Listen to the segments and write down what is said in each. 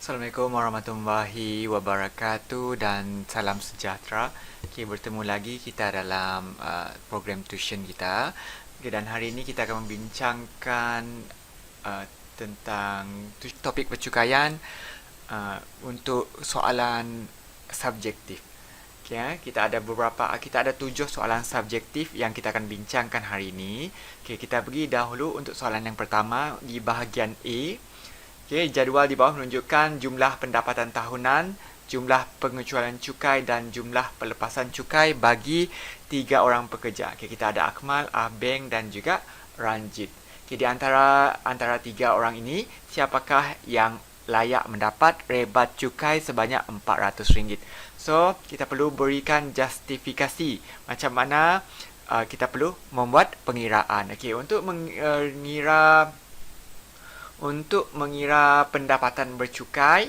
Assalamualaikum warahmatullahi wabarakatuh dan salam sejahtera. Okay, bertemu lagi kita dalam program tuition kita. Okay, dan hari ini kita akan membincangkan tentang topik percukaian untuk soalan subjektif. Okay, kita ada 7 soalan subjektif yang kita akan bincangkan hari ini. Okay, kita pergi dahulu untuk soalan yang pertama di bahagian A. Okay, jadual di bawah menunjukkan jumlah pendapatan tahunan, jumlah pengecualian cukai dan jumlah pelepasan cukai bagi 3 orang pekerja. Okay, kita ada Akmal, Ahbeng dan juga Ranjit. Okay, di antara 3 orang ini, siapakah yang layak mendapat rebat cukai sebanyak RM400? So, kita perlu berikan justifikasi macam mana kita perlu membuat pengiraan. Okay, untuk mengira pendapatan bercukai,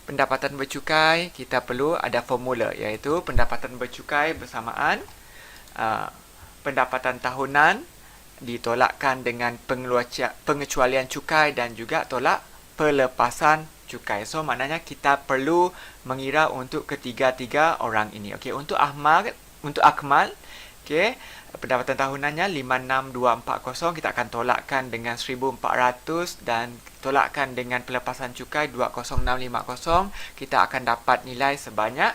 pendapatan bercukai kita perlu ada formula, iaitu pendapatan bercukai bersamaan pendapatan tahunan ditolakkan dengan pengecualian cukai dan juga tolak pelepasan cukai. So maknanya kita perlu mengira untuk ketiga-tiga orang ini. Okey, untuk Akmal, pendapatan tahunannya 56240, kita akan tolakkan dengan 1400 dan tolakkan dengan pelepasan cukai 20650, kita akan dapat nilai sebanyak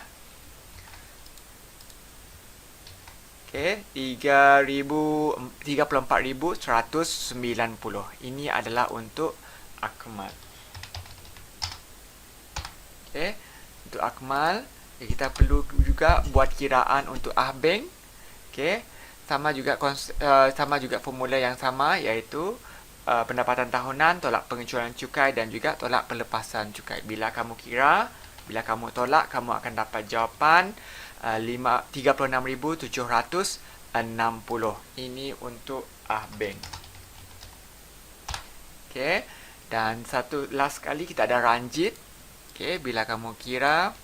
34,190. Ini adalah untuk Akmal. Untuk Akmal, kita perlu juga buat kiraan untuk Ahbeng. Sama juga formula yang sama, iaitu pendapatan tahunan, tolak pengecualian cukai dan juga tolak pelepasan cukai. Bila kamu tolak, kamu akan dapat jawapan 36,760. Ini untuk Ahbeng. Dan satu last kali kita ada Ranjit. Bila kamu kira,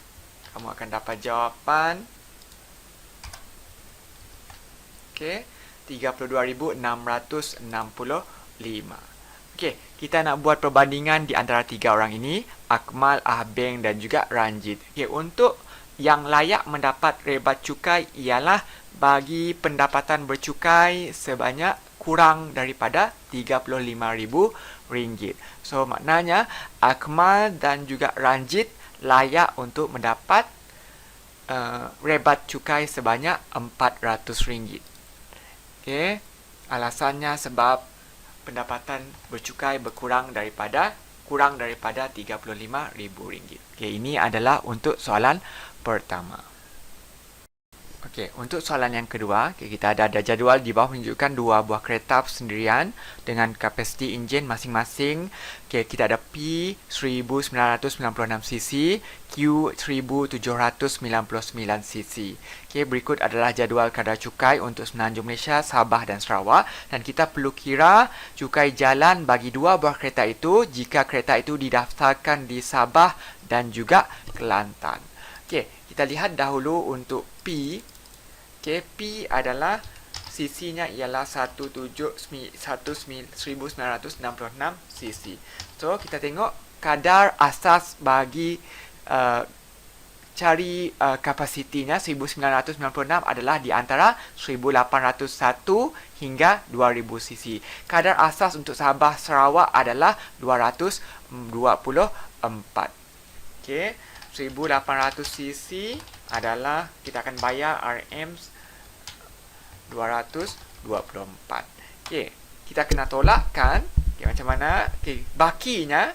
kamu akan dapat jawapan 32,665. Kita nak buat perbandingan di antara 3 orang ini, Akmal, Ahbeng dan juga Ranjit. Untuk yang layak mendapat rebat cukai ialah bagi pendapatan bercukai sebanyak kurang daripada RM35,000. So maknanya Akmal dan juga Ranjit layak untuk mendapat rebat cukai sebanyak RM400. Alasannya sebab pendapatan bercukai kurang daripada RM35,000. Ini adalah untuk soalan pertama. Untuk soalan yang kedua, kita ada jadual di bawah menunjukkan 2 buah kereta sendirian dengan kapasiti enjin masing-masing. Kita ada P 1996cc, Q 1799cc. Berikut adalah jadual kadar cukai untuk Semenanjung Malaysia, Sabah dan Sarawak, dan kita perlu kira cukai jalan bagi 2 buah kereta itu jika kereta itu didaftarkan di Sabah dan juga Kelantan. Kita lihat dahulu untuk P. P adalah cc-nya ialah 1966cc. So, kita tengok kadar asas bagi cari kapasitinya 1996 adalah di antara 1801 hingga 2000 cc. Kadar asas untuk Sabah Sarawak adalah 224. 1800 cc adalah kita akan bayar RM 224. Kita kena tolakkan. Macam mana? Bakinya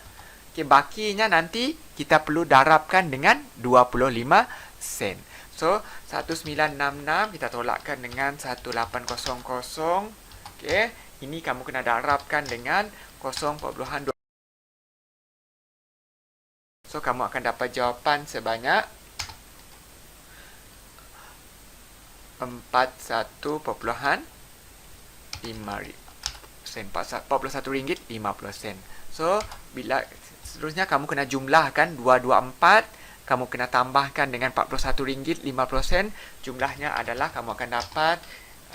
nanti kita perlu darabkan dengan 25 sen. So 1966 kita tolakkan dengan 1800. Ini kamu kena darabkan dengan 0.2. So kamu akan dapat jawapan sebanyak 41,50 sen. RM41.50. So bila seterusnya kamu kena jumlahkan 224, kamu kena tambahkan dengan RM41.50. Jumlahnya adalah kamu akan dapat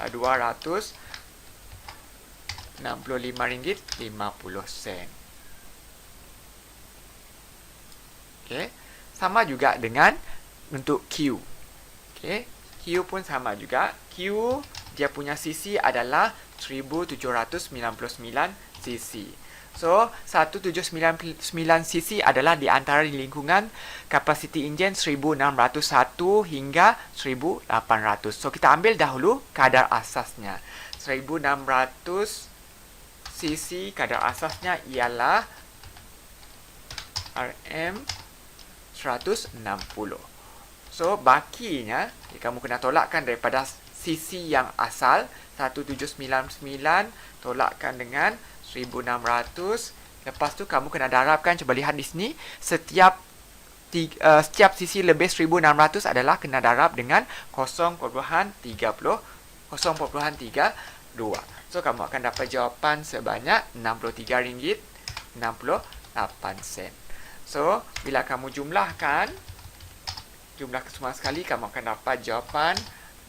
RM265.50. Okey. Sama juga dengan untuk Q. Okey. Q pun sama juga. Q dia punya cc adalah 1799 cc. So, 1799 cc adalah di antara di lingkungan kapasiti enjin 1601 hingga 1800. So, kita ambil dahulu kadar asasnya. 1600 cc kadar asasnya ialah RM 160. So, bakinya, kamu kena tolakkan daripada cc yang asal 1799, tolakkan dengan 1600. Lepas tu kamu kena darabkan, cuba lihat di sini, setiap sisi lebih 1600 adalah kena darab dengan 0.32. So kamu akan dapat jawapan sebanyak RM63.68. So bila kamu jumlah semua sekali, kamu akan dapat jawapan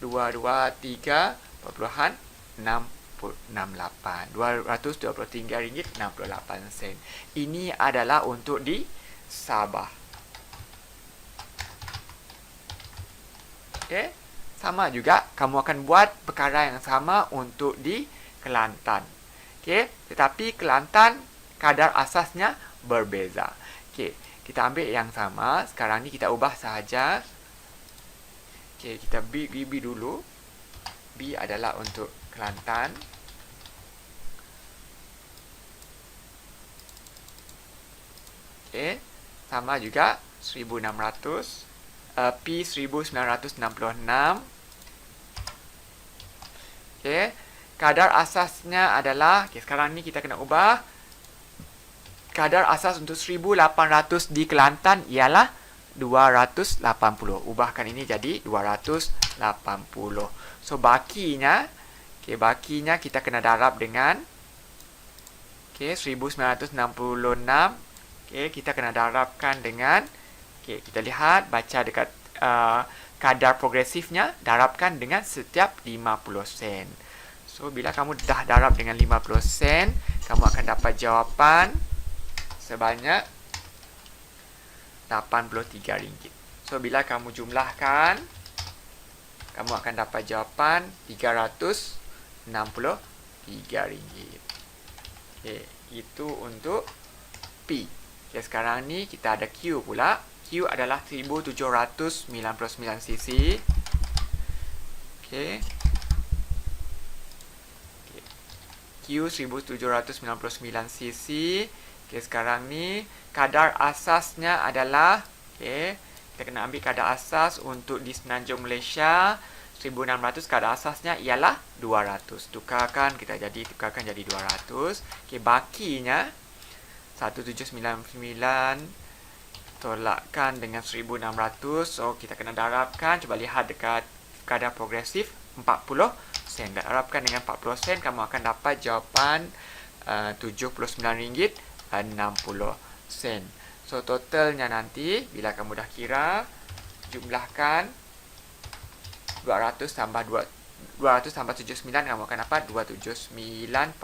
223.68 RM223.68. Ini adalah untuk di Sabah. Okey, sama juga kamu akan buat perkara yang sama untuk di Kelantan. Okey, tetapi Kelantan kadar asasnya berbeza. Okey, kita ambil yang sama. Sekarang ni kita ubah sahaja. Okey, kita B dulu. B adalah untuk Kelantan. Okey, sama juga 1600. P 1966. Okey, kadar asasnya adalah, okey, sekarang ni kita kena ubah. Kadar asas untuk 1800 di Kelantan ialah 280. Ubahkan ini jadi 280. So bakinya, okey, bakinya kita kena darab dengan, okey, 1966. Okey, kita kena darabkan dengan, okey, kita lihat, baca dekat kadar progresifnya, darabkan dengan setiap 50 sen. So bila kamu dah darab dengan 50 sen, kamu akan dapat jawapan sebanyak RM83. So bila kamu jumlahkan, kamu akan dapat jawapan RM363. Okey, itu untuk P. Okey, sekarang ni kita ada Q pula. Q adalah 1799 cc. Okey. Q 1799 cc. Okey, sekarang ni kadar asasnya adalah, okey, kita kena ambil kadar asas untuk di Semenanjung Malaysia. 1600 kadar asasnya ialah 200. Tukarkan jadi 200. Okey, bakinya 1799 tolakkan dengan 1600. So kita kena darabkan, cuba lihat dekat kadar progresif 40 sen. Darabkan dengan 40 sen, kamu akan dapat jawapan RM79.60. So totalnya nanti bila kamu dah kira, jumlahkan 200 tambah 79, kamu akan dapat 279.60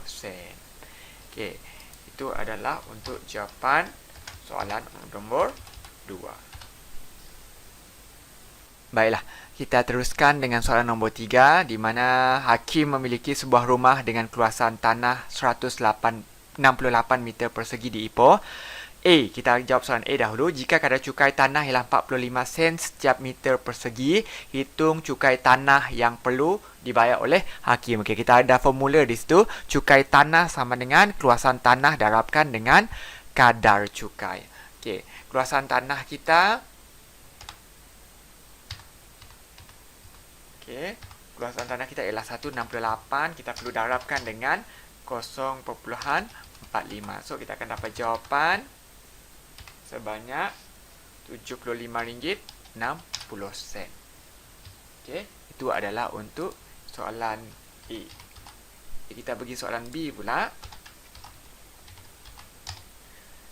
sen. Okey, itu adalah untuk jawapan soalan nombor 2. Baiklah, kita teruskan dengan soalan nombor 3, di mana hakim memiliki sebuah rumah dengan keluasan tanah 168 meter persegi di Ipoh. A, kita jawab soalan A dahulu. Jika kadar cukai tanah ialah 45 sen setiap meter persegi, hitung cukai tanah yang perlu dibayar oleh hakim. Okey, kita ada formula di situ. Cukai tanah sama dengan keluasan tanah darabkan dengan kadar cukai. Okey, keluasan tanah kita, okey, keluasan tanah kita ialah 168. Kita perlu darabkan dengan 0.45. So kita akan dapat jawapan sebanyak RM75.60. Okey, itu adalah untuk soalan A. Okay, kita pergi soalan B pula.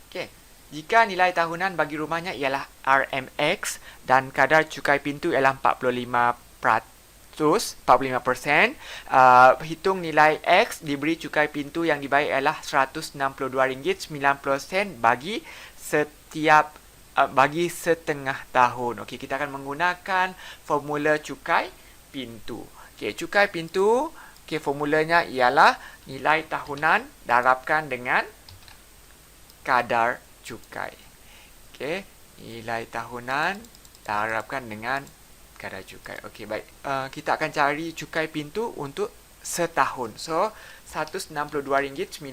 Okey, jika nilai tahunan bagi rumahnya ialah RMX dan kadar cukai pintu ialah 45%, 45%. Hitung nilai X diberi cukai pintu yang dibayar ialah RM162.90 bagi setengah tahun. Okey, kita akan menggunakan formula cukai pintu. Okey, cukai pintu, okey, formulanya ialah nilai tahunan darabkan dengan kadar cukai. Okey, nilai tahunan darabkan dengan kadar cukai. Okey, baik. Kita akan cari cukai pintu untuk setahun. So, RM162.90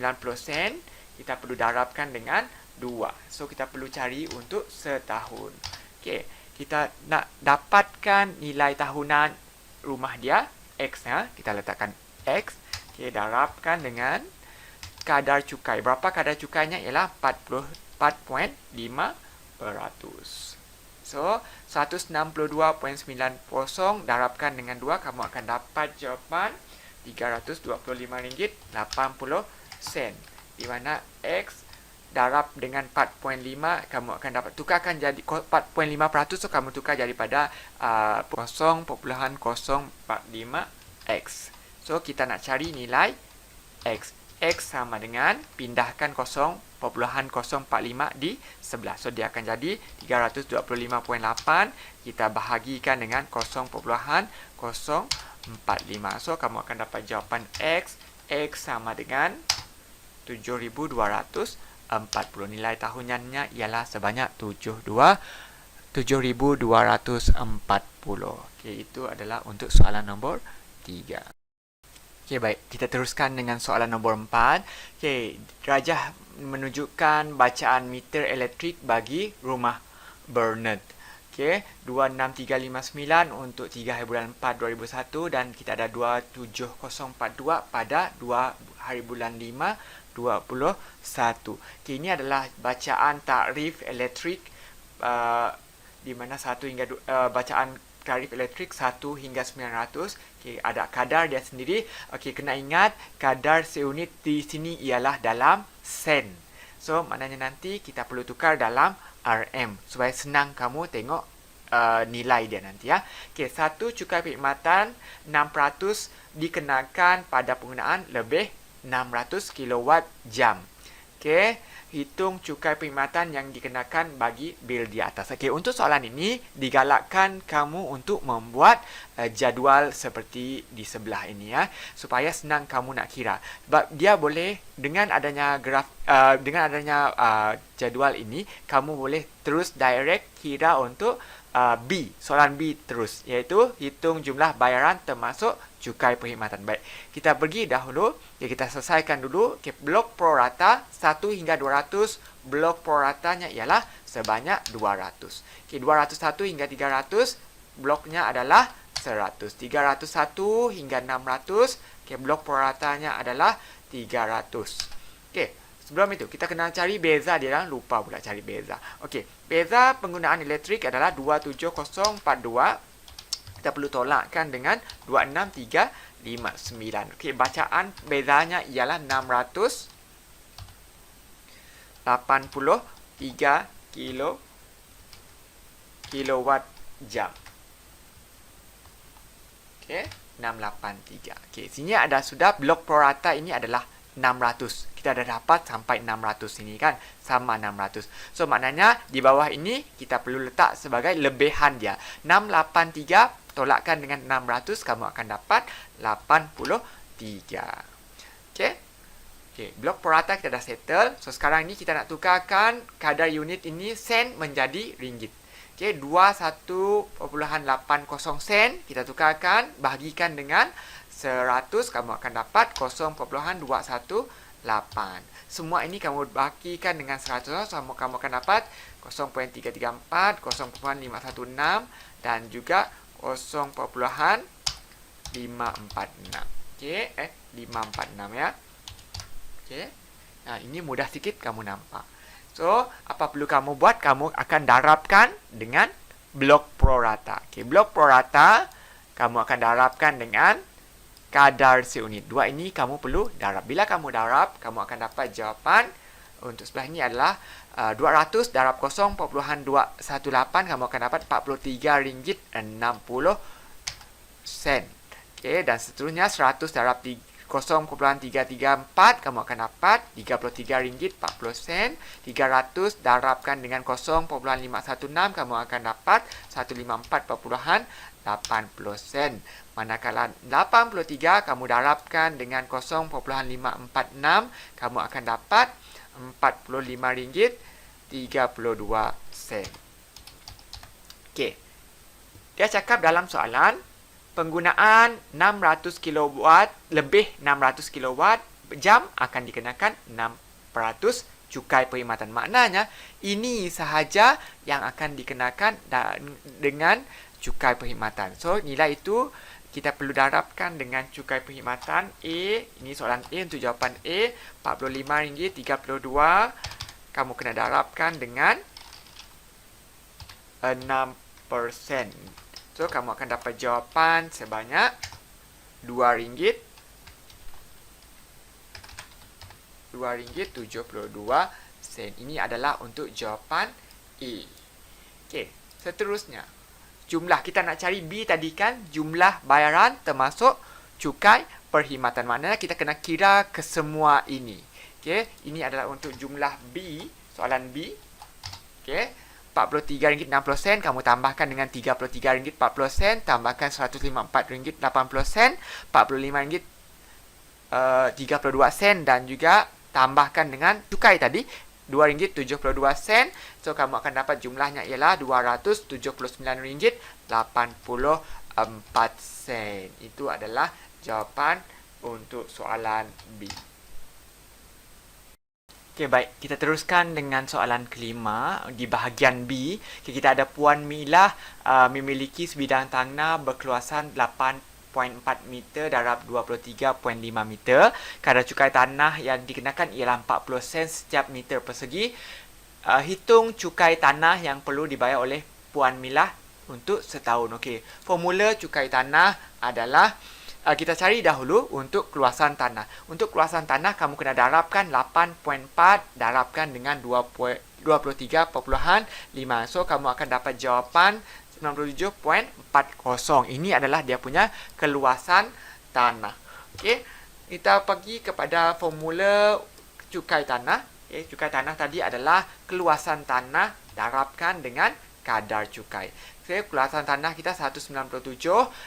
kita perlu darabkan dengan 2. So, kita perlu cari untuk setahun. Okey, kita nak dapatkan nilai tahunan rumah dia, X ya. Kita letakkan X. Okey, darabkan dengan kadar cukai. Berapa kadar cukainya? Ialah 44.5%. So, 162.90 darabkan dengan 2, kamu akan dapat jawapan RM325.80. Di mana X darab dengan 4.5, kamu akan dapat tukarkan jadi 4.5%, so kamu tukar daripada 0.045x. So, kita nak cari nilai X. X sama dengan pindahkan 0.045 di sebelah. So, dia akan jadi 325.8. Kita bahagikan dengan 0.045. So, kamu akan dapat jawapan X. X sama dengan 7,240. Nilai tahunannya ialah sebanyak 7,240. Okey, itu adalah untuk soalan nombor 3. Okey, baik. Kita teruskan dengan soalan nombor 4. Okey, Rajah menunjukkan bacaan meter elektrik bagi rumah Bernard. Okey, 26359 untuk 3 hari bulan 4 2001 dan kita ada 27042 pada 2 hari bulan 5 21. Okay, ini adalah bacaan tarif elektrik di mana 1 hingga bacaan tarif elektrik 1 hingga 900. Okay, ada kadar dia sendiri. Okay, kena ingat kadar seunit di sini ialah dalam sen. So, maknanya nanti kita perlu tukar dalam RM supaya senang kamu tengok nilai dia nanti ya. Okay, 1 cukai perkhidmatan 600 dikenakan pada penggunaan lebih 600 kilowatt jam. Okey, hitung cukai perkhidmatan yang dikenakan bagi bil di atas. Okey, untuk soalan ini digalakkan kamu untuk membuat jadual seperti di sebelah ini ya, supaya senang kamu nak kira. Sebab dia boleh dengan adanya jadual ini kamu boleh terus direct kira untuk B, soalan B terus, iaitu hitung jumlah bayaran termasuk cukai perkhidmatan. Baik, kita pergi dahulu. Okay, kita selesaikan dulu. Okay, blok prorata 1 hingga 200. Blok proratanya ialah sebanyak 200. Okay, 201 hingga 300. Bloknya adalah 100. 301 hingga 600. Okay, blok proratanya adalah 300. Okay. Sebelum itu, kita kena cari beza dia. Lupa pula cari beza. Okey, beza penggunaan elektrik adalah 27042. Kita perlu tolakkan dengan 26359. Okey, bacaan bezanya ialah 683 kilowatt jam. Okey, 683. Okey, sini ada sudah blok prorata ini adalah 600. Kita dah dapat sampai 600 ini kan. Sama 600. So, maknanya di bawah ini kita perlu letak sebagai lebihan dia. 683 tolakkan dengan 600. Kamu akan dapat 83. Okey. Okey, blok prorata kita dah settle. So, sekarang ni kita nak tukarkan kadar unit ini sen menjadi ringgit. Okey, 21.80 sen. Kita tukarkan. Bahagikan dengan 100, kamu akan dapat 0.218. Semua ini kamu bahagikan dengan 100, kamu akan dapat 0.334, 0.516 dan juga 0.546. Okey, 546 ya. Okey. Nah, ini mudah sikit kamu nampak. So, apa perlu kamu buat? Kamu akan darabkan dengan blok prorata. Okey, blok prorata kamu akan darabkan dengan kadar seunit. Dua ini kamu perlu darab. Bila kamu darab, kamu akan dapat jawapan untuk sebelah ini adalah 200 darab 0.218, kamu akan dapat RM43.60. Okey, dan seterusnya 100 darab 0.334 kamu akan dapat RM33.40. 300 darabkan dengan 0.516 kamu akan dapat 154.80 sen. Manakala 83 kamu darabkan dengan 0.546 kamu akan dapat RM45.32. Okey. Dia cakap dalam soalan penggunaan 600 kilowatt lebih 600 kilowatt jam akan dikenakan 6% cukai perkhidmatan. Maknanya ini sahaja yang akan dikenakan dengan cukai perkhidmatan. So nilai itu kita perlu darabkan dengan cukai perkhidmatan A. Ini soalan A untuk jawapan A. RM45.32. Kamu kena darabkan dengan 6%. So, kamu akan dapat jawapan sebanyak RM2.72. Ini adalah untuk jawapan A. Okey, seterusnya. Jumlah kita nak cari B tadi kan, jumlah bayaran termasuk cukai perkhidmatan. Maknanya kita kena kira kesemua ini. Okey, ini adalah untuk jumlah B, soalan B. Okey, RM43.60 kamu tambahkan dengan RM33.40, tambahkan RM154.80, RM45.32 dan juga tambahkan dengan cukai tadi RM2.72. So kamu akan dapat jumlahnya ialah RM279.84. Itu adalah jawapan untuk soalan B. Okey, baik. Kita teruskan dengan soalan kelima di bahagian B. Okay, kita ada Puan Milah memiliki sebidang tanah berkeluasan 8.4 meter darab 23.5 meter. Kadar cukai tanah yang dikenakan ialah 40 sen setiap meter persegi. Hitung cukai tanah yang perlu dibayar oleh Puan Milah untuk setahun. Okey, formula cukai tanah adalah kita cari dahulu untuk keluasan tanah. Untuk keluasan tanah, kamu kena darabkan 8.4 darabkan dengan 23.5. So, kamu akan dapat jawapan 97.40. Ini adalah dia punya keluasan tanah. Okey, kita pergi kepada formula cukai tanah. Okay, cukai tanah tadi adalah keluasan tanah darabkan dengan kadar cukai. Okay, keluasan tanah kita 197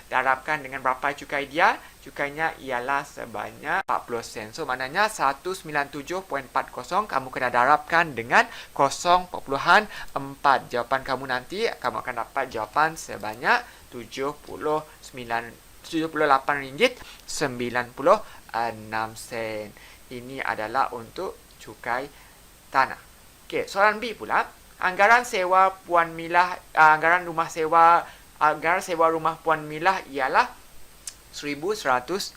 darabkan dengan berapa cukai dia? Cukainya ialah sebanyak 40 sen. So maknanya 197.40 kamu kena darabkan dengan 0.4. Jawapan kamu nanti kamu akan dapat jawapan sebanyak RM78.96. Ini adalah untuk cukai tanah. Okey, soalan B pula. Anggaran sewa Puan Milah, anggaran sewa rumah Puan Milah ialah RM1,150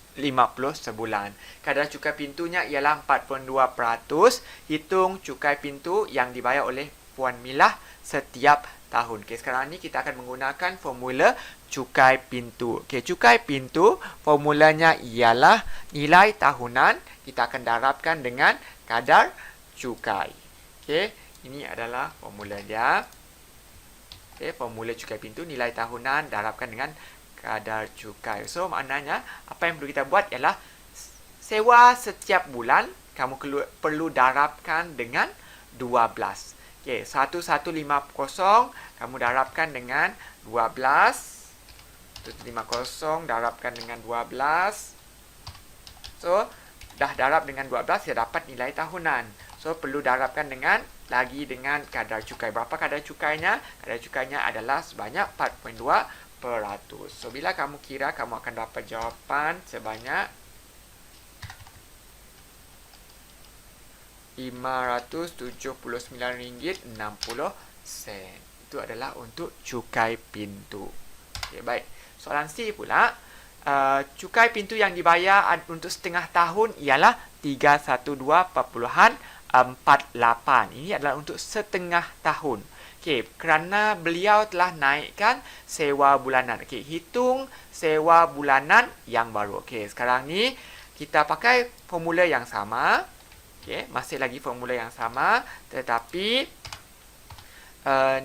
sebulan. Kadar cukai pintunya ialah 42%. Hitung cukai pintu yang dibayar oleh Puan Milah setiap tahun. Okey, sekarang ni kita akan menggunakan formula cukai pintu. Okey, cukai pintu formulanya ialah nilai tahunan kita akan darabkan dengan kadar cukai. Okey. Ini adalah formula dia. Okay, formula cukai pintu nilai tahunan darabkan dengan kadar cukai. So, maknanya apa yang perlu kita buat ialah sewa setiap bulan kamu perlu darabkan dengan 12. Okay, 1150 kamu darabkan dengan 12. 1150 darabkan dengan 12. So, dah darab dengan 12, kita dapat nilai tahunan. So, perlu darabkan dengan kadar cukai. Berapa kadar cukainya? Kadar cukainya adalah sebanyak 4.2%. So, bila kamu kira, kamu akan dapat jawapan sebanyak RM579.60. Itu adalah untuk cukai pintu. Okay, baik. Soalan C pula. Cukai pintu yang dibayar untuk setengah tahun ialah 312.48. Ini adalah untuk setengah tahun. Okey, kerana beliau telah naikkan sewa bulanan. Okey, hitung sewa bulanan yang baru. Okey, sekarang ni kita pakai formula yang sama. Okey, masih lagi formula yang sama, tetapi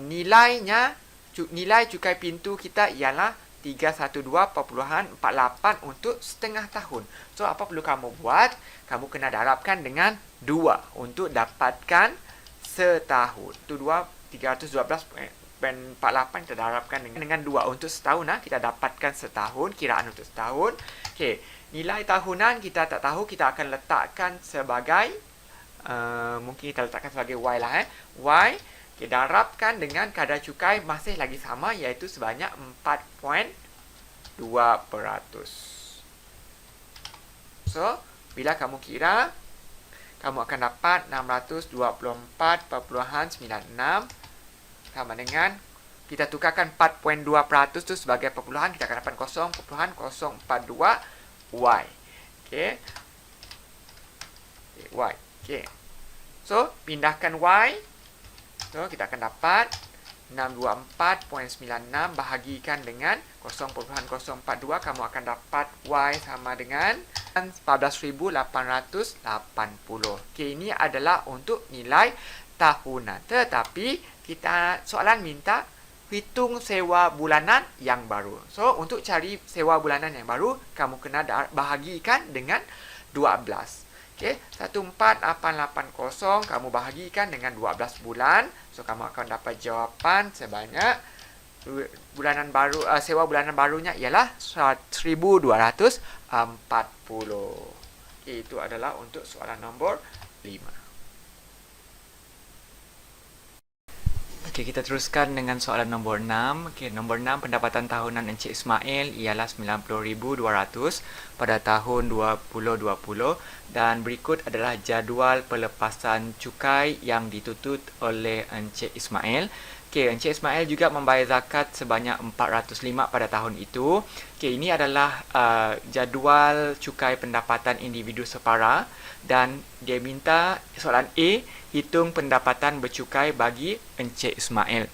nilai cukai pintu kita ialah 312.48 untuk setengah tahun. So, apa perlu kamu buat? Kamu kena darabkan dengan 2 untuk dapatkan setahun. Itu 312.48 kita darabkan dengan 2 untuk setahun. Kita dapatkan setahun, kiraan untuk setahun. Okey, nilai tahunan kita tak tahu, kita akan letakkan sebagai mungkin kita letakkan sebagai Y lah. Y kita darabkan dengan kadar cukai masih lagi sama, iaitu sebanyak 4.2%. So, bila kamu kira, kamu akan dapat 624.96 sama dengan, kita tukarkan 4.2% tu sebagai perpuluhan, kita akan dapat 0.042 Y. Okey. Y. Okey. So, pindahkan Y. So, kita akan dapat 624.96 bahagikan dengan 0.042. Kamu akan dapat Y sama dengan 14.880. Okey, ini adalah untuk nilai tahunan. Tetapi, soalan minta hitung sewa bulanan yang baru. So, untuk cari sewa bulanan yang baru, kamu kena bahagikan dengan 12. Okey, 14,880 kamu bahagikan dengan 12 bulan. So, kamu akan dapat jawapan sebanyak sewa bulanan barunya ialah 1,240. Okey, itu adalah untuk soalan nombor 5. Okey, kita teruskan dengan soalan nombor 6. Okey, nombor 6, pendapatan tahunan Encik Ismail ialah 90,200 pada tahun 2020 dan berikut adalah jadual pelepasan cukai yang dituntut oleh Encik Ismail. Okey, Encik Ismail juga membayar zakat sebanyak 405 pada tahun itu. Okey, ini adalah jadual cukai pendapatan individu separa dan dia minta soalan A, hitung pendapatan bercukai bagi Encik Ismail.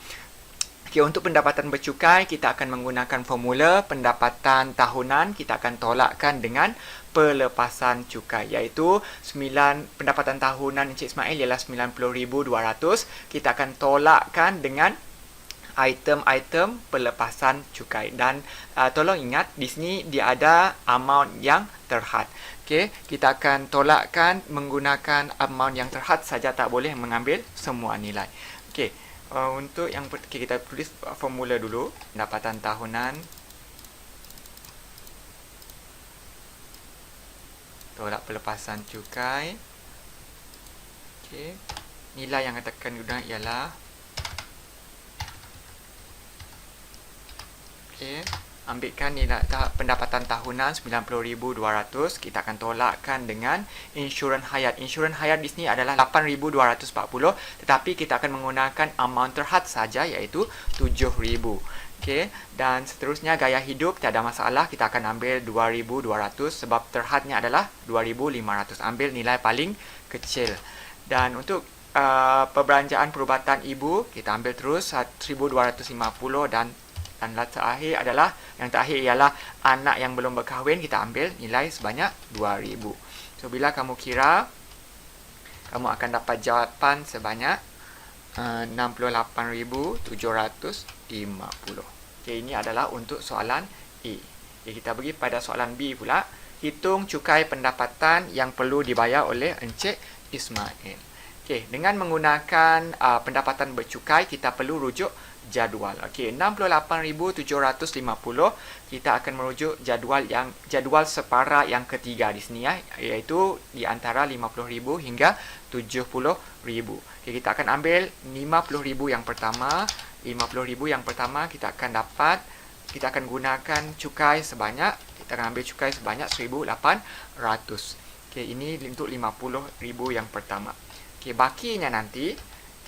Okey, untuk pendapatan bercukai, kita akan menggunakan formula pendapatan tahunan. Kita akan tolakkan dengan pelepasan cukai, iaitu pendapatan tahunan Encik Ismail ialah 90,200. Kita akan tolakkan dengan item-item pelepasan cukai. Dan tolong ingat, di sini dia ada amount yang terhad. Okey, kita akan tolakkan menggunakan amount yang terhad saja, tak boleh mengambil semua nilai. Okey, untuk yang kita tulis formula dulu. Pendapatan tahunan tolak pelepasan cukai. Okey, nilai yang akan digunakan ialah ambilkan nilai pendapatan tahunan 90,200. Kita akan tolakkan dengan insurans hayat. Insurans hayat di sini adalah 8,240, tetapi kita akan menggunakan amount terhad saja, iaitu 7,000. Okey, dan seterusnya gaya hidup tiada masalah, kita akan ambil 2,200 sebab terhadnya adalah 2,500. Ambil nilai paling kecil. Dan untuk perbelanjaan perubatan ibu, kita ambil terus 1,250 dan yang terakhir ialah anak yang belum berkahwin. Kita ambil nilai sebanyak 2,000. So, bila kamu kira, kamu akan dapat jawapan sebanyak 68,750. Okey, ini adalah untuk soalan A. Okey, kita pergi pada soalan B pula. Hitung cukai pendapatan yang perlu dibayar oleh Encik Ismail. Okey, dengan menggunakan pendapatan bercukai, kita perlu rujuk jadual. Okey, 68,750 kita akan merujuk jadual separa yang ketiga di sini, iaitu di antara 50,000 hingga 70,000. Okey, kita akan ambil 50,000 yang pertama. 50,000 yang pertama kita akan gunakan cukai sebanyak, kita akan ambil cukai sebanyak 1,800. Okey, ini untuk 50,000 yang pertama. Okey, bakinya nanti,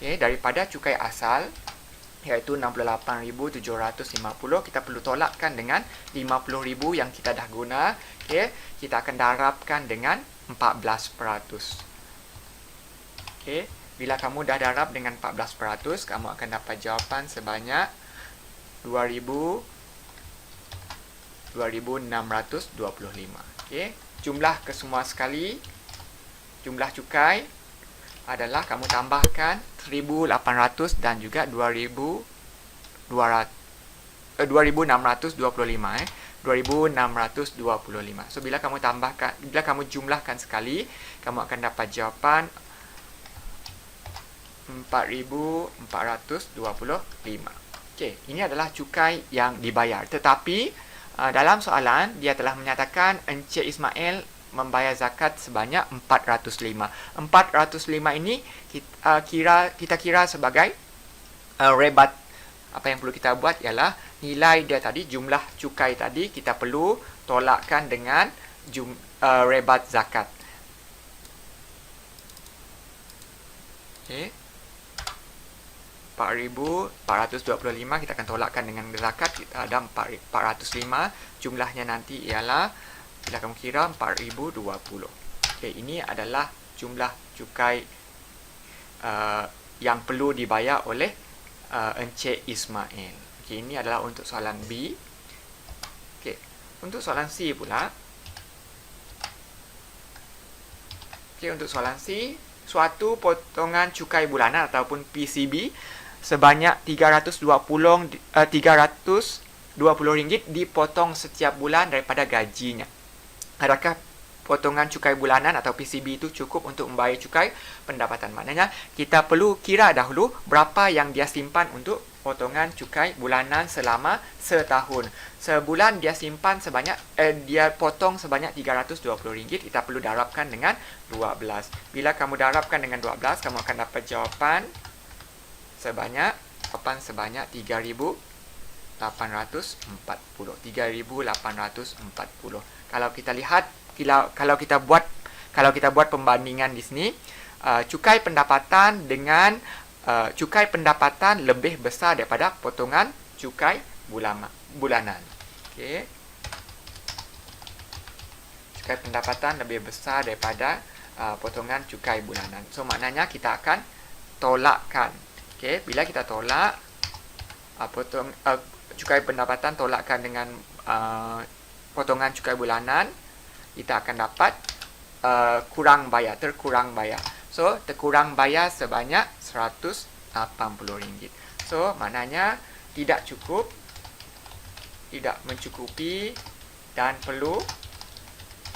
okey, daripada cukai asal iaitu 68,750, kita perlu tolakkan dengan 50,000 yang kita dah guna. Okey, kita akan darabkan dengan 14%. Okey, bila kamu dah darab dengan 14%, kamu akan dapat jawapan sebanyak 2,625. Okey, jumlah kesemua sekali, jumlah cukai adalah kamu tambahkan 1,800 dan juga 2,200. 2625 2625. So bila kamu jumlahkan sekali, kamu akan dapat jawapan 4425. Okey, ini adalah cukai yang dibayar. Tetapi dalam soalan dia telah menyatakan Encik Ismail membayar zakat sebanyak 405. 405 ini kita kira sebagai rebat. Apa yang perlu kita buat ialah nilai dia tadi, jumlah cukai tadi kita perlu tolakkan dengan rebat zakat. Okey. 4,425 kita akan tolakkan dengan zakat, kita ada 405. Jumlahnya nanti ialah, bila kamu kira, 4,020. Okey, ini adalah jumlah cukai yang perlu dibayar oleh Encik Ismail. Okey, ini adalah untuk soalan B. Okey, untuk soalan C pula. Okey, untuk soalan C, suatu potongan cukai bulanan ataupun PCB sebanyak RM320 dipotong setiap bulan daripada gajinya. Adakah potongan cukai bulanan atau PCB itu cukup untuk membayar cukai pendapatan? Maknanya kita perlu kira dahulu berapa yang dia simpan untuk potongan cukai bulanan selama setahun. Sebulan dia simpan sebanyak dia potong sebanyak RM320. Kita perlu darabkan dengan 12. Bila kamu darabkan dengan 12, kamu akan dapat jawapan sebanyak 3,840. 3,840. Kalau kita lihat, kalau kita buat pembandingan di sini, cukai pendapatan dengan cukai pendapatan lebih besar daripada potongan cukai bulanan. Okey. Cukai pendapatan lebih besar daripada potongan cukai bulanan. So maknanya kita akan tolakkan. Okey, bila kita tolak cukai pendapatan tolakkan dengan potongan cukai bulanan, kita akan dapat terkurang bayar. So, terkurang bayar sebanyak RM180. So, maknanya tidak mencukupi dan perlu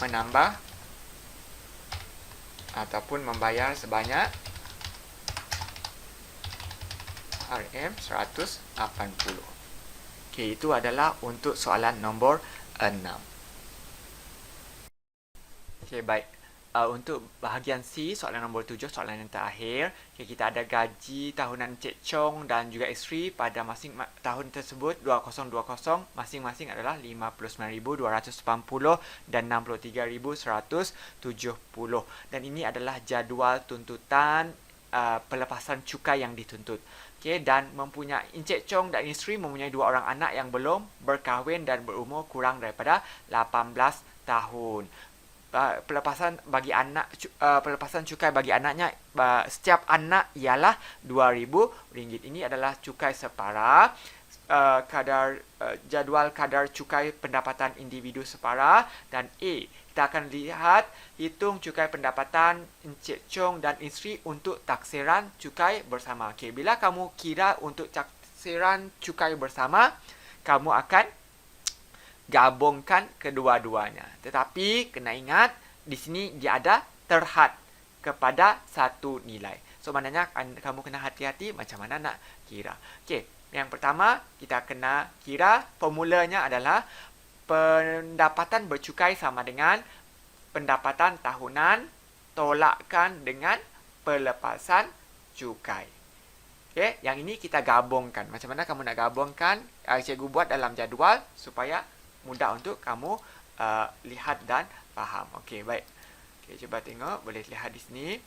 menambah ataupun membayar sebanyak RM180. Okey, itu adalah untuk soalan nombor 6. Okey, baik. Untuk bahagian C, soalan nombor 7, soalan yang terakhir. Okay, kita ada gaji tahunan Encik Chong dan juga isteri pada tahun tersebut 2020 masing-masing adalah RM59,280 dan RM63,170. Dan ini adalah jadual tuntutan pelepasan cukai yang dituntut. Okay, dan Encik Chong dan isteri mempunyai 2 orang anak yang belum berkahwin dan berumur kurang daripada 18 tahun. Pelepasan cukai bagi anaknya, setiap anak ialah RM2,000. Ini adalah cukai separa, jadual kadar cukai pendapatan individu separa. Dan A, kita akan hitung cukai pendapatan Encik Chong dan isteri untuk taksiran cukai bersama. Okey, bila kamu kira untuk taksiran cukai bersama, kamu akan gabungkan kedua-duanya. Tetapi kena ingat, di sini dia ada terhad kepada satu nilai. So maknanya kamu kena hati-hati macam mana nak kira. Okey, yang pertama kita kena kira, formulanya adalah pendapatan bercukai sama dengan pendapatan tahunan tolakkan dengan pelepasan cukai. Okey, yang ini kita gabungkan. Macam mana kamu nak gabungkan? Cikgu buat dalam jadual supaya mudah untuk kamu lihat dan faham. Okey, baik. Okey, cuba tengok, boleh lihat di sini.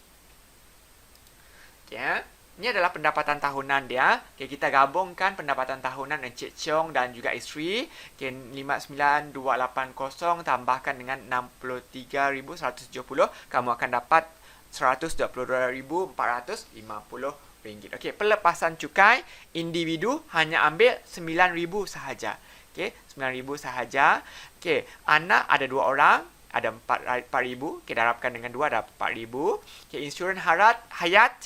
Okey, ini adalah pendapatan tahunan dia. Okey, kita gabungkan pendapatan tahunan Encik Chong dan juga isteri. Okey, 59,280 tambahkan dengan 63,170, kamu akan dapat RM122,450. Okey, pelepasan cukai individu hanya ambil 9,000 sahaja. Okey, 9,000 sahaja. Okey, anak ada 2 orang, ada 4,000. Okey, darabkan dengan 2 ada 4,000. Okey, insurans hayat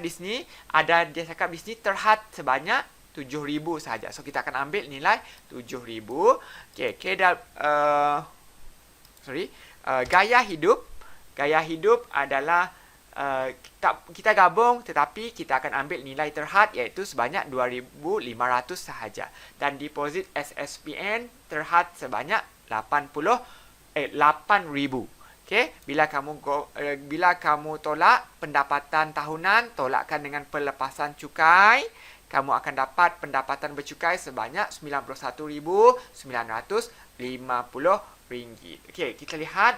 di sini ada, dia cakap di sini terhad sebanyak 7,000 sahaja. So kita akan ambil nilai 7,000. Okey, gaya hidup adalah kita gabung, tetapi kita akan ambil nilai terhad iaitu sebanyak 2,500 sahaja, dan deposit SSPN terhad sebanyak 8,000. Okey, bila kamu tolak pendapatan tahunan, tolakkan dengan pelepasan cukai, kamu akan dapat pendapatan bercukai sebanyak RM91,950. Okey, kita lihat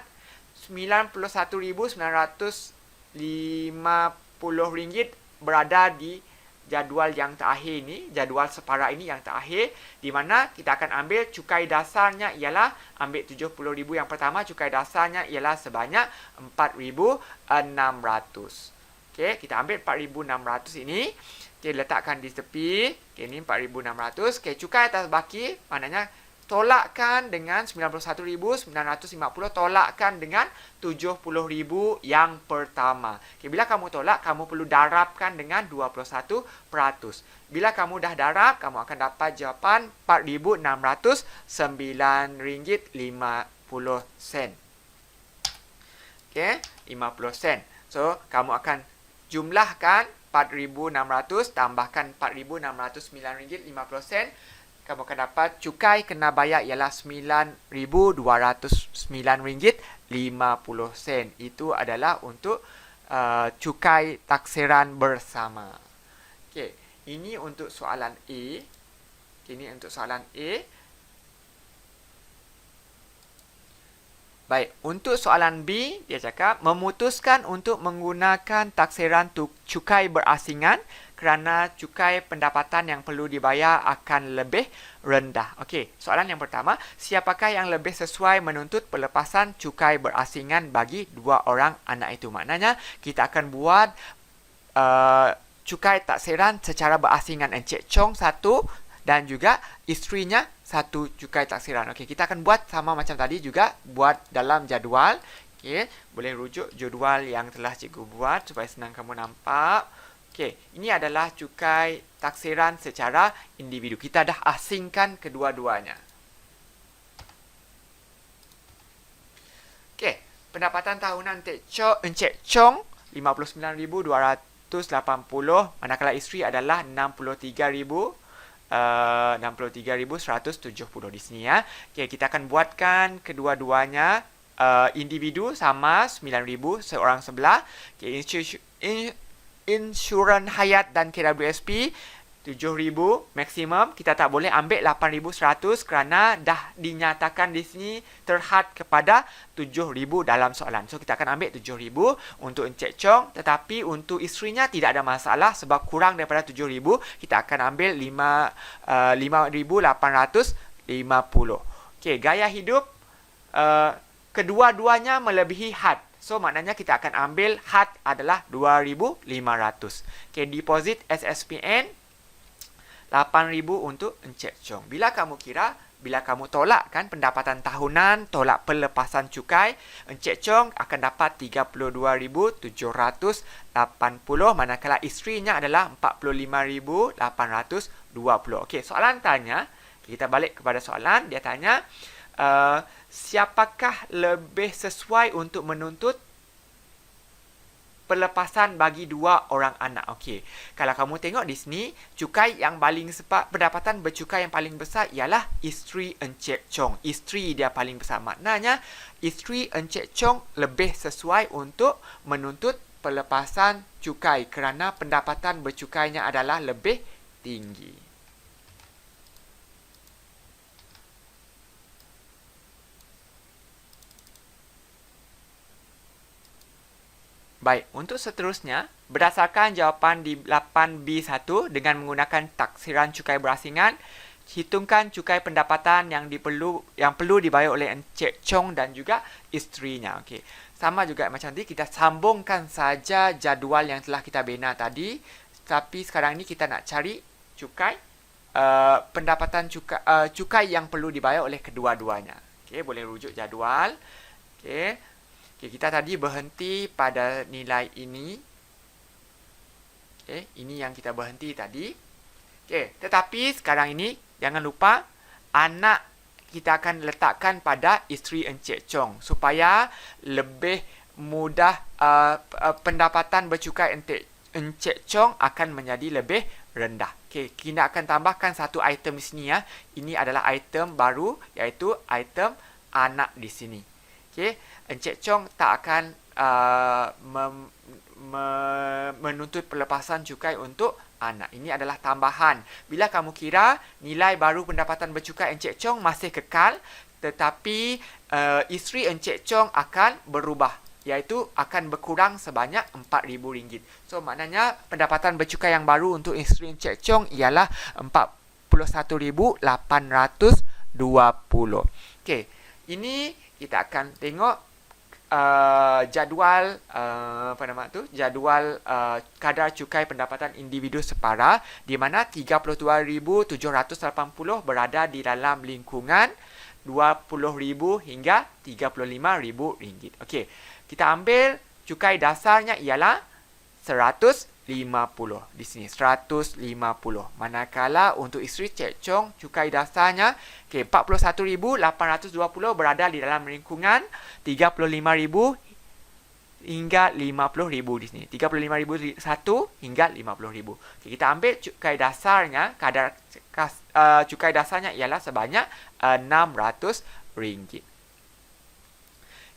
RM91,950 berada di jadual yang terakhir ni, jadual separuh ini yang terakhir, di mana kita akan ambil cukai dasarnya ialah, ambil 70,000 yang pertama, cukai dasarnya ialah sebanyak 4,600. Okey, kita ambil 4,600 ini. Okey, letakkan di tepi. Okey, ini 4,600. Okey, cukai atas baki, maknanya tolakkan dengan 91,950, tolakkan dengan 70,000 yang pertama. Okay, bila kamu tolak, kamu perlu darabkan dengan 21%. Bila kamu dah darab, kamu akan dapat jawapan RM4,609.50. Okay, 50 sen. So, kamu akan jumlahkan 4,600 tambahkan RM4,609.50. Kamu akan dapat cukai kena bayar ialah RM9,209.50. Itu adalah untuk cukai taksiran bersama. Okey, ini untuk soalan A. Ini untuk soalan A. Baik, untuk soalan B, dia cakap memutuskan untuk menggunakan taksiran cukai berasingan kerana cukai pendapatan yang perlu dibayar akan lebih rendah. Okey, soalan yang pertama, siapakah yang lebih sesuai menuntut pelepasan cukai berasingan bagi dua orang anak itu? Maknanya, kita akan buat cukai taksiran secara berasingan. Encik Chong satu dan juga isterinya satu cukai taksiran. Okey, kita akan buat sama macam tadi juga, buat dalam jadual. Okey, boleh rujuk jadual yang telah cikgu buat supaya senang kamu nampak. Okey, ini adalah cukai taksiran secara individu. Kita dah asingkan kedua-duanya. Okey, pendapatan tahunan Encik Chong 59,280, manakala isteri adalah 63,170 di sini ya. Okey, kita akan buatkan kedua-duanya individu sama 9,000 seorang sebelah. Okey, insurans hayat dan KWSP 7,000 maksimum. Kita tak boleh ambil 8,100 kerana dah dinyatakan di sini terhad kepada 7,000 dalam soalan. So kita akan ambil 7,000 untuk Encik Chong, tetapi untuk isterinya tidak ada masalah sebab kurang daripada 7,000. Kita akan ambil 5,850. Okey, gaya hidup kedua-duanya melebihi had. So, maknanya kita akan ambil had adalah 2,500. Okay, deposit SSPN 8,000 untuk Encik Chong. Bila kamu tolakkan pendapatan tahunan, tolak pelepasan cukai, Encik Chong akan dapat 32,780, manakala isterinya adalah 45,820. Okey, soalan tanya, kita balik kepada soalan, dia tanya, siapakah lebih sesuai untuk menuntut pelepasan bagi dua orang anak? Okey, kalau kamu tengok di sini, cukai yang paling pendapatan bercukai yang paling besar ialah isteri Encik Chong. Isteri dia paling besar. Maknanya, isteri Encik Chong lebih sesuai untuk menuntut pelepasan cukai kerana pendapatan bercukainya adalah lebih tinggi. Baik, untuk seterusnya, berdasarkan jawapan di 8B1 dengan menggunakan taksiran cukai berasingan, hitungkan cukai pendapatan yang perlu dibayar oleh Encik Chong dan juga isterinya. Okey, sama juga macam tadi, kita sambungkan saja jadual yang telah kita bina tadi, tapi sekarang ini kita nak cari cukai pendapatan cukai yang perlu dibayar oleh kedua-duanya. Okey, boleh rujuk jadual. Okey. Okay, kita tadi berhenti pada nilai ini. Okay, ini yang kita berhenti tadi. Okey, tetapi sekarang ini jangan lupa anak kita akan letakkan pada isteri Encik Chong supaya lebih mudah pendapatan bercukai Encik Chong akan menjadi lebih rendah. Okey, kita akan tambahkan satu item di sini ya. Ini adalah item baru iaitu item anak di sini. Okey, Encik Chong tak akan menuntut pelepasan cukai untuk anak. Ini adalah tambahan. Bila kamu kira nilai baru pendapatan bercukai Encik Chong masih kekal, tetapi isteri Encik Chong akan berubah, iaitu akan berkurang sebanyak RM4,000. So, maknanya pendapatan bercukai yang baru untuk isteri Encik Chong ialah RM41,820. Okey, ini kita akan tengok jadual jadual kadar cukai pendapatan individu separa, di mana 32,780 berada di dalam lingkungan RM20,000 hingga RM35,000. Okey, kita ambil cukai dasarnya ialah 150 di sini, 150. Manakala untuk isteri Encik Chong cukai dasarnya RM41,820 berada di dalam lingkungan RM35,000 hingga RM50,000 di sini. RM35,001 hingga RM50,000. Okay, kita ambil cukai dasarnya, kadar cukai dasarnya ialah sebanyak RM600.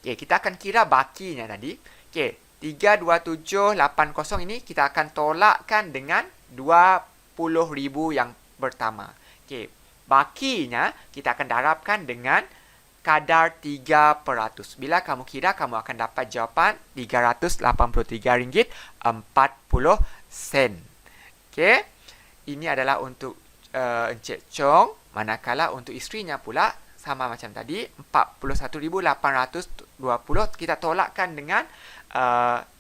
Okay, kita akan kira bakinya tadi. Okay, 32780 ini kita akan tolakkan dengan 20,000 yang pertama. Okey, bakinya kita akan darabkan dengan kadar 3%. Bila kamu kira, kamu akan dapat jawapan RM383.40. Okey, ini adalah untuk Encik Chong. Manakala untuk isterinya pula sama macam tadi, 41,820 kita tolakkan dengan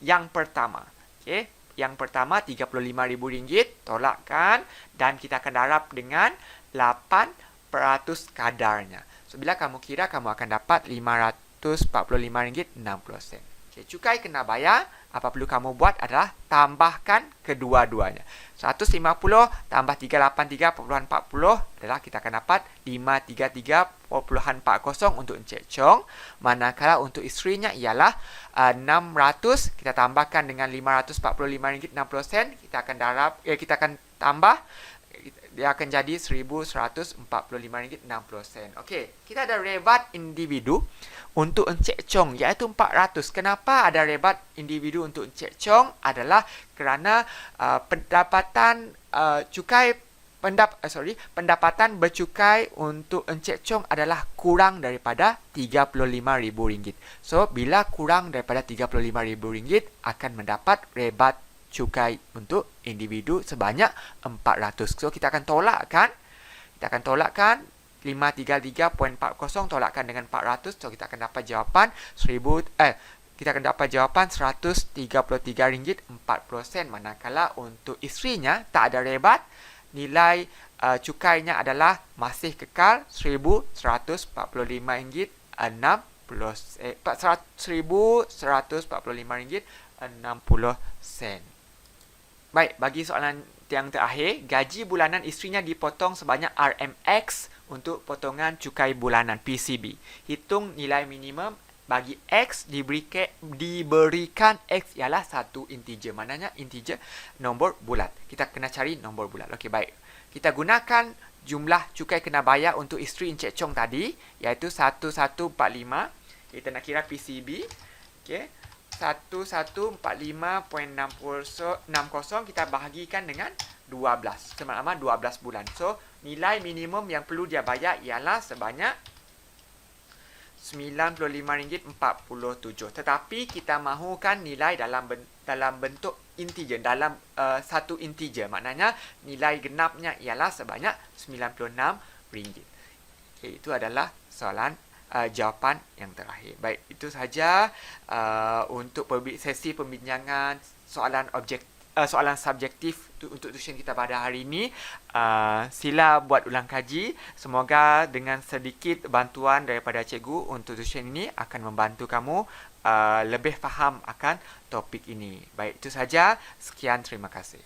yang pertama. Okey, yang pertama RM35,000 tolakkan dan kita akan darab dengan 8% kadarnya. So, bila kamu kira, kamu akan dapat RM545.60. Okey, cukai kena bayar, apa perlu kamu buat adalah tambahkan kedua-duanya. 150 tambah 383.40 adalah kita akan dapat 533.40 untuk Encik Chong. Manakala untuk isterinya ialah 600, kita tambahkan dengan RM545.60, kita akan tambah, dia akan jadi RM1,145.60. Okey, kita ada rebat individu untuk Encik Chong iaitu 400. Kenapa ada rebat individu untuk Encik Chong? Adalah kerana pendapatan pendapatan bercukai untuk Encik Chong adalah kurang daripada RM35,000. So, bila kurang daripada RM35,000 akan mendapat rebat cukai untuk individu sebanyak 400. So, kita akan tolakkan 533.40 tolakkan dengan 400. So, kita akan dapat jawapan RM133.40. Manakala untuk isterinya tak ada rebat, nilai cukainya adalah masih kekal RM1,145.60. Baik, bagi soalan yang terakhir, gaji bulanan isterinya dipotong sebanyak RMX untuk potongan cukai bulanan PCB. Hitung nilai minimum bagi X diberikan X ialah satu integer. Maknanya integer nombor bulat. Kita kena cari nombor bulat. Okey, baik. Kita gunakan jumlah cukai kena bayar untuk isteri Encik Chong tadi, iaitu 1145. Kita nak kira PCB. Okey. 1145.60 kita bahagikan dengan 12. Sama-sama 12 bulan. So, nilai minimum yang perlu dia bayar ialah sebanyak RM95.47. Tetapi kita mahukan nilai dalam bentuk integer, dalam satu integer. Maknanya nilai genapnya ialah sebanyak RM96. Okay, itu adalah soalan jawapan yang terakhir. Baik, itu sahaja untuk sesi pembincangan soalan subjektif untuk tuition kita pada hari ini. Sila buat ulang kaji. Semoga dengan sedikit bantuan daripada cikgu untuk tuition ini akan membantu kamu lebih faham akan topik ini. Baik, itu sahaja. Sekian, terima kasih.